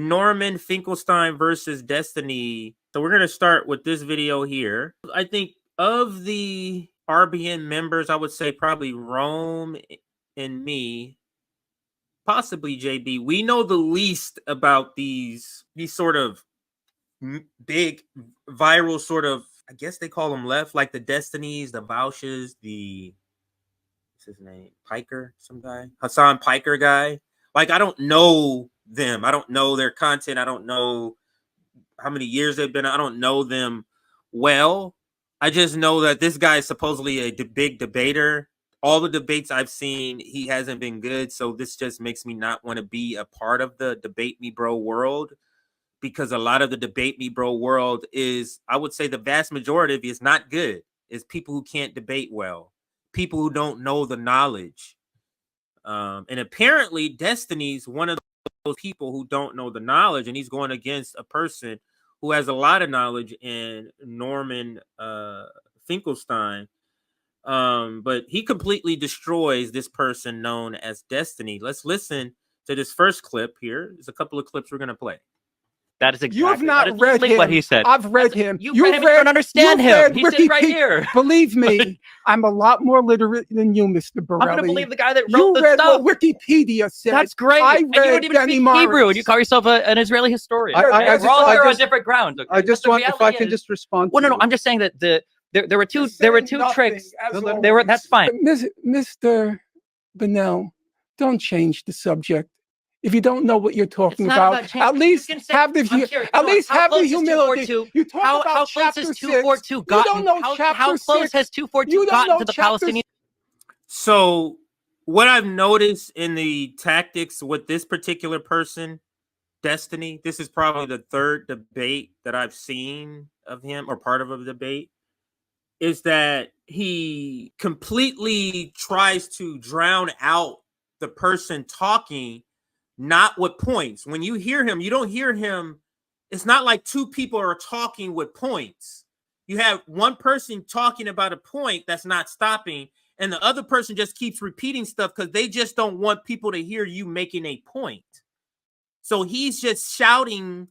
Norman Finkelstein versus Destiny. So we're going to start with this video here. I think of the RBN members, I would say probably Rome and me, possibly JB. We know the least about these sort of big viral sort of, I guess they call them left, like the Destinies, the Vouches, what's his name? Piker, some guy, Hassan Piker guy. Like, I don't know them. I don't know their content. I don't know how many years they've been. I don't know them well. I just know that this guy is supposedly a big debater. All the debates I've seen, he hasn't been good. So this just makes me not want to be a part of the Debate Me Bro world, because a lot of the Debate Me Bro world is, I would say the vast majority of it is not good. It's people who can't debate well, people who don't know the knowledge. And apparently Destiny's one of those people who don't know the knowledge, and he's going against a person who has a lot of knowledge in Norman Finkelstein. But he completely destroys this person known as Destiny. Let's listen to this first clip here. There's a couple of clips we're going to play. That is exactly, you have not read him. What he said. I've read him. You don't understand him. He sits right here. Believe me, I'm a lot more literate than you, Mr. Borelli. I'm going to believe the guy that wrote the read stuff. What Wikipedia said. That's great. And you don't even speak Hebrew, and you call yourself an Israeli historian. We're all here on different grounds. Okay? I just want, if I can just respond. Well, no. I'm just saying that there were two tricks. That's fine. Mr. Bennell, don't change the subject. If you don't know what you're talking about, at least have the humility. You talk about chapter 6. You don't know chapter 6. How close has 242 gotten to the Palestinians? So what I've noticed in the tactics with this particular person, Destiny, this is probably the third debate that I've seen of him, or part of a debate, is that he completely tries to drown out the person talking, not with points. When you hear him, you don't hear him. It's not like two people are talking with points. You have one person talking about a point that's not stopping, and the other person just keeps repeating stuff because they just don't want people to hear you making a point. So he's just shouting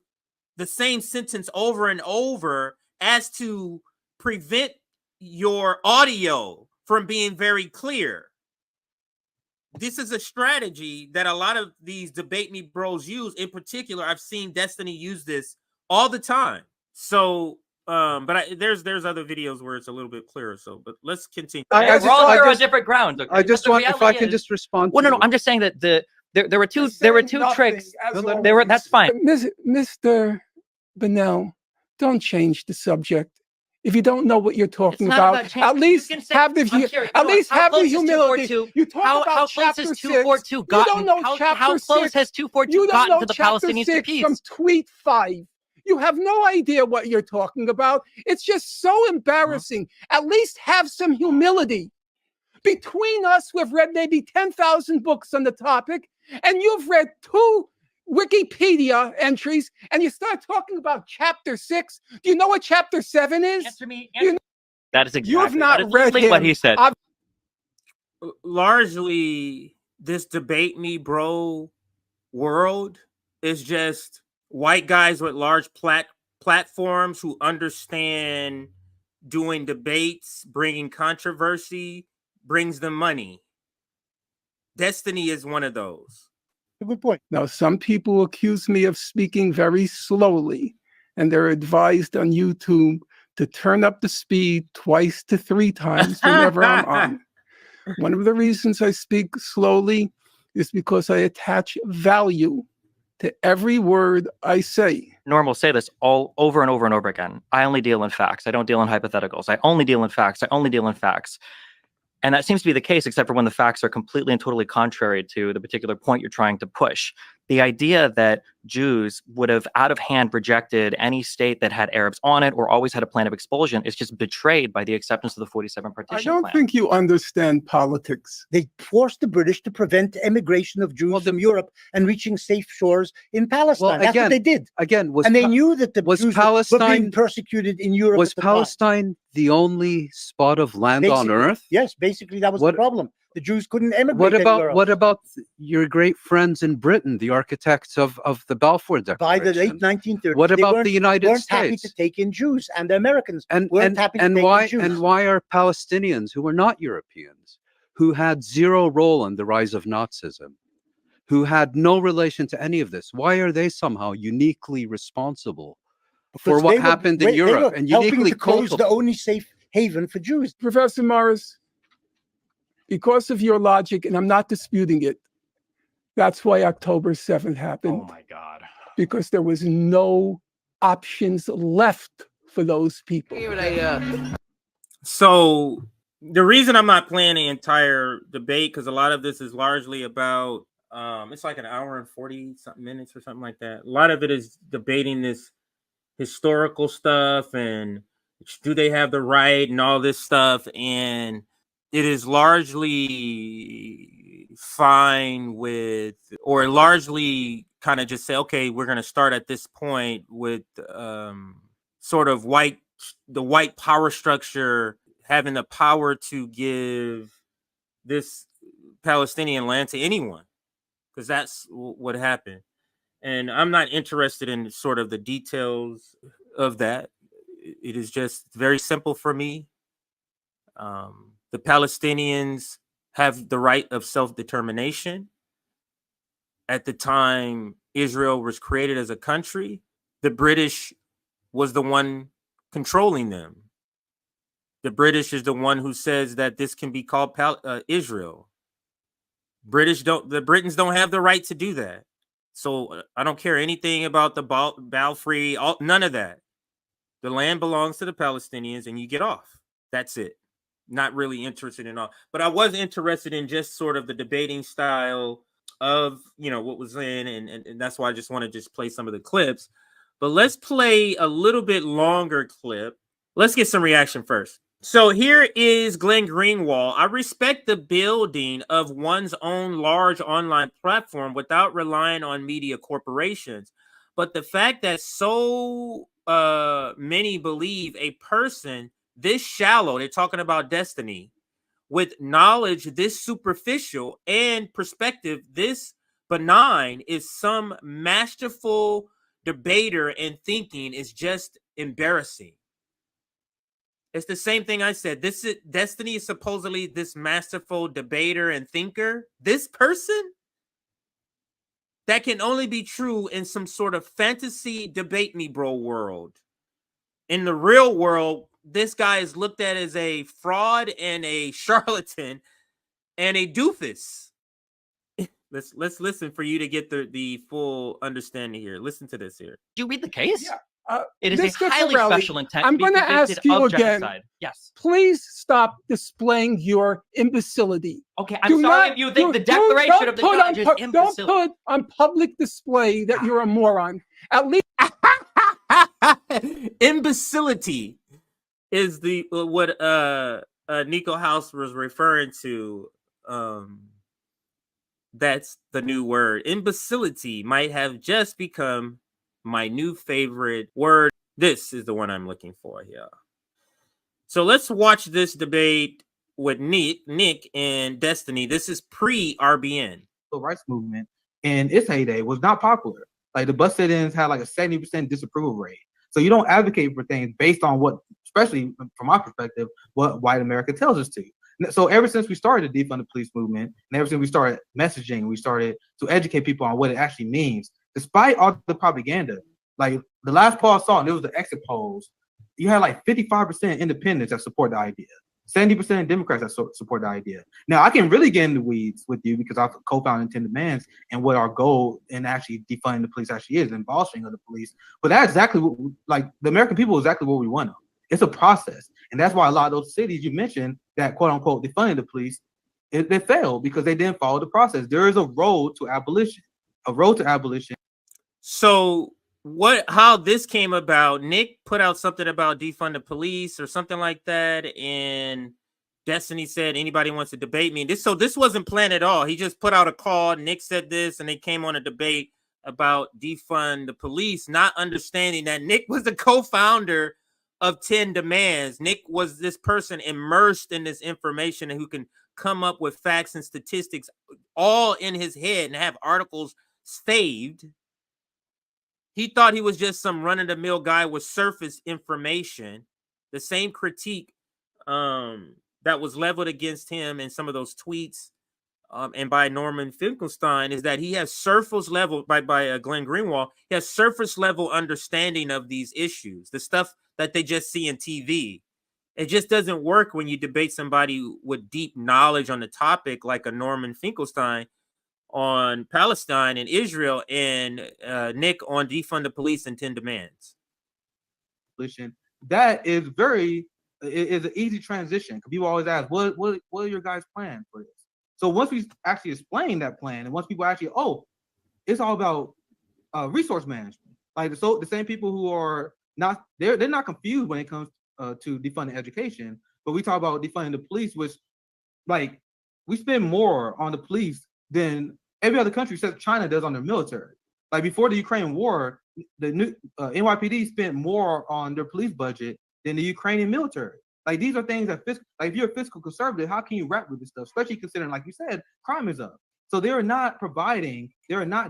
the same sentence over and over as to prevent your audio from being very clear. This is a strategy that a lot of these Debate Me Bros use. In particular, I've seen Destiny use this all the time. So, but there's other videos where it's a little bit clearer. So, but let's continue. We're all here on different grounds. Okay? I just want, if I can just respond. Well, no. I'm just saying that there were two tricks. That's fine. Mr. Bennell, don't change the subject. If you don't know what you're talking about, at least have the humility. You talk about chapter 6. You don't know chapter 6. How close has 242 gotten to the Palestinian peace? From tweet 5. You have no idea what you're talking about. It's just so embarrassing. At least have some humility. Between us, we've read maybe 10,000 books on the topic, and you've read 2 Wikipedia entries, and you start talking about chapter 6. Do you know what chapter 7 is? Answer me. That is exactly. You have not read what he said. Largely, this Debate Me Bro world is just white guys with large platforms who understand doing debates, bringing controversy, brings them money. Destiny is one of those. A good point. Now, some people accuse me of speaking very slowly, and they're advised on YouTube to turn up the speed 2 to 3 times whenever I'm on. One of the reasons I speak slowly is because I attach value to every word I say. Norm will say this all over and over and over again. I only deal in facts. I don't deal in hypotheticals. I only deal in facts. I only deal in facts. And that seems to be the case, except for when the facts are completely and totally contrary to the particular point you're trying to push. The idea that Jews would have out of hand rejected any state that had Arabs on it or always had a plan of expulsion is just betrayed by the acceptance of the 47 partition plan. I don't think you understand politics. They forced the British to prevent emigration of Jews from Europe and reaching safe shores in Palestine. Well, that's what they did. And they knew that the Jews were being persecuted in Europe. Was Palestine the only spot of land on earth? Yes, basically that was the problem. The Jews couldn't emigrate anywhere else. What about your great friends in Britain, the architects of the Balfour Declaration? By the late 1930s, what about the United weren't States? Happy to take in Jews, and the Americans and weren't happy to take in Jews. And why are Palestinians, who are not Europeans, who had zero role in the rise of Nazism, who had no relation to any of this, why are they somehow uniquely responsible for what happened in Europe and uniquely to close the only safe haven for Jews? Professor Morris, because of your logic, and I'm not disputing it, that's why October 7th happened. Oh my God. Because there was no options left for those people. So the reason I'm not playing the entire debate, because a lot of this is largely about, it's like an hour and 40 something minutes or something like that. A lot of it is debating this historical stuff and do they have the right and all this stuff. And it is largely fine with, or largely kind of just say, okay, we're going to start at this point with sort of the white power structure having the power to give this Palestinian land to anyone, because that's what happened. And I'm not interested in sort of the details of that. It is just very simple for me. The Palestinians have the right of self-determination. At the time Israel was created as a country, the British was the one controlling them. The British is the one who says that this can be called Israel. The Britons don't have the right to do that. So I don't care anything about the Balfour, none of that. The land belongs to the Palestinians and you get off. That's it. Not really interested in all. But I was interested in just sort of the debating style of, what was in, and that's why I just want to just play some of the clips. But let's play a little bit longer clip. Let's get some reaction first. So here is Glenn Greenwald. I respect the building of one's own large online platform without relying on media corporations. But the fact that so many believe a person this shallow, they're talking about destiny, with knowledge this superficial and perspective this benign is some masterful debater and thinking is just embarrassing. It's the same thing I said. Destiny is supposedly this masterful debater and thinker. This person? That can only be true in some sort of fantasy debate me bro world. In the real world, this guy is looked at as a fraud and a charlatan and a doofus. Let's listen for you to get the full understanding here. Listen to this here. Do you read the case? Yeah. It is Mr. a highly Corrali, special intent. I'm going to ask you again. Genocide. Yes. Please stop displaying your imbecility. Okay, I'm sorry if you think the declaration of the judge is imbecile. Don't put on public display that you're a moron. At least imbecility is the what Nico House was referring to. That's the new word. Imbecility might have just become my new favorite word. This is the one I'm looking for here. So let's watch this debate with Nick and Destiny. This is pre-RBN. The rights movement in its heyday was not popular. Like the bus sit-ins had like a 70% disapproval rate. So you don't advocate for things based on what, especially from my perspective, what white America tells us to. So ever since we started the defund the police movement, and ever since we started messaging, we started to educate people on what it actually means. Despite all the propaganda, like the last poll I saw, and it was the exit polls, you had like 55% independents that support the idea, 70% Democrats that support the idea. Now, I can really get in the weeds with you because I've co-founded 10 Demands and what our goal in actually defunding the police actually is, and bolstering of the police. But that's exactly what, like, the American people is exactly what we want. It's a process. And that's why a lot of those cities you mentioned that, quote unquote, defunded the police, they failed because they didn't follow the process. There is a road to abolition, So how this came about, Nick put out something about defund the police or something like that, and Destiny said anybody wants to debate me. This wasn't planned at all. He just put out a call. Nick said this, and they came on a debate about defund the police, not understanding that Nick was the co-founder of 10 demands. Nick was this person immersed in this information and who can come up with facts and statistics all in his head and have articles saved. He thought he was just some run-of-the-mill guy with surface information. The same critique that was leveled against him in some of those tweets and by Norman Finkelstein is that he has surface level, by Glenn Greenwald, he has surface level understanding of these issues, the stuff that they just see in TV. It just doesn't work when you debate somebody with deep knowledge on the topic like a Norman Finkelstein on Palestine and Israel, and Nick on defund the police and 10 demands. That is an easy transition. People always ask, what are your guys' plan for this? So once we actually explain that plan, and once people actually, it's all about resource management. Like the same people who are not, they're not confused when it comes to defunding education, but we talk about defunding the police, which like we spend more on the police than every other country except China does on their military. Like before the Ukraine war, the new NYPD spent more on their police budget than the Ukrainian military. Like these are things that like if you're a fiscal conservative, how can you rap with this stuff? Especially considering, like you said, crime is up. So they're not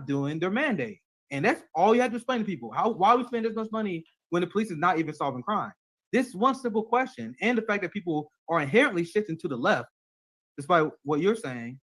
doing their mandate. And that's all you have to explain to people. Why we spend this much money when the police is not even solving crime? This one simple question, and the fact that people are inherently shifting to the left, despite what you're saying,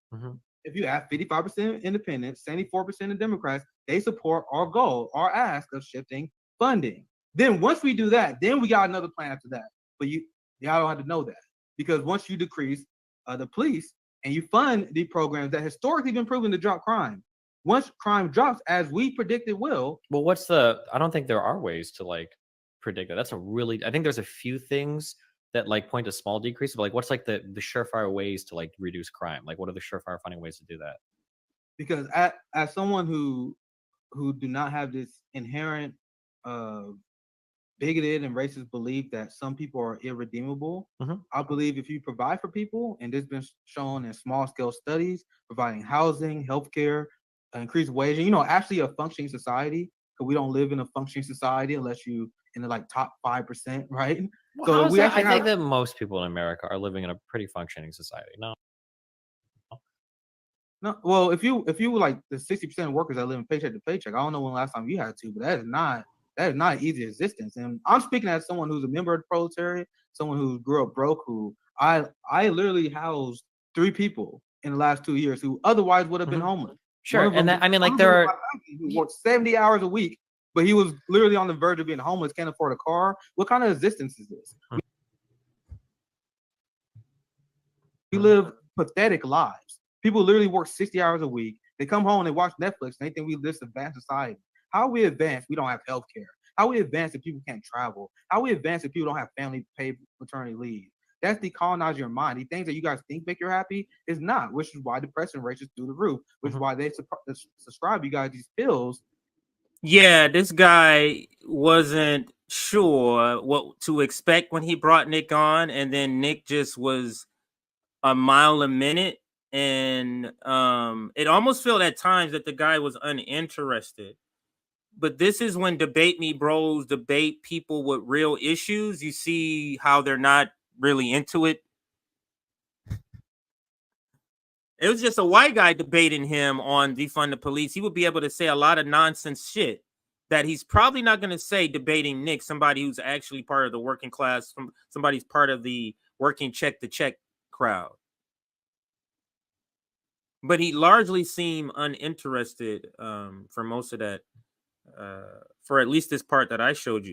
if you have 55% independents, 74% of Democrats, they support our goal, our ask of shifting funding. Then once we do that, then we got another plan after that. But y'all don't have to know that, because once you decrease the police and you fund the programs that historically been proven to drop crime, once crime drops, as we predict it will. Well, I don't think there are ways to like predict that. I think there's a few things that like point to small decreases, but like what's like the surefire ways to like reduce crime? Like what are the surefire funding ways to do that? Because as someone who do not have this inherent bigoted and racist belief that some people are irredeemable, I believe if you provide for people, and this has been shown in small scale studies, providing housing, healthcare, increased wage, and actually a functioning society, because we don't live in a functioning society unless you in the like top 5%, right? Well, so I think that most people in America are living in a pretty functioning society. No, well, if you like the 60% of workers that live in paycheck to paycheck, I don't know when the last time you had to, but that is not an easy existence. And I'm speaking as someone who's a member of the proletariat, someone who grew up broke, who I literally housed 3 people in the last 2 years who otherwise would have been homeless. Sure, and that, I mean, like there are who worked 70 hours a week, but he was literally on the verge of being homeless, can't afford a car. What kind of existence is this? We live pathetic lives. People literally work 60 hours a week. They come home and they watch Netflix and they think we live in advanced society. How we advance? We don't have health care. How we advance if people can't travel? How we advance if people don't have family paid maternity leave? That's decolonizing your mind. The things that you guys think make you happy is not, which is why depression rates is through the roof, which is why they subscribe you guys these pills. Yeah, this guy wasn't sure what to expect when he brought Nick on, and then Nick just was a mile a minute, and it almost felt at times that the guy was uninterested. But this is when debate me bros debate people with real issues. You see how they're not really into it. It was just a white guy debating him on defund the police. He would be able to say a lot of nonsense shit that he's probably not going to say debating Nick, somebody who's actually part of the working class, somebody's part of the working check to check crowd. But he largely seemed uninterested for most of that, for at least this part that I showed you.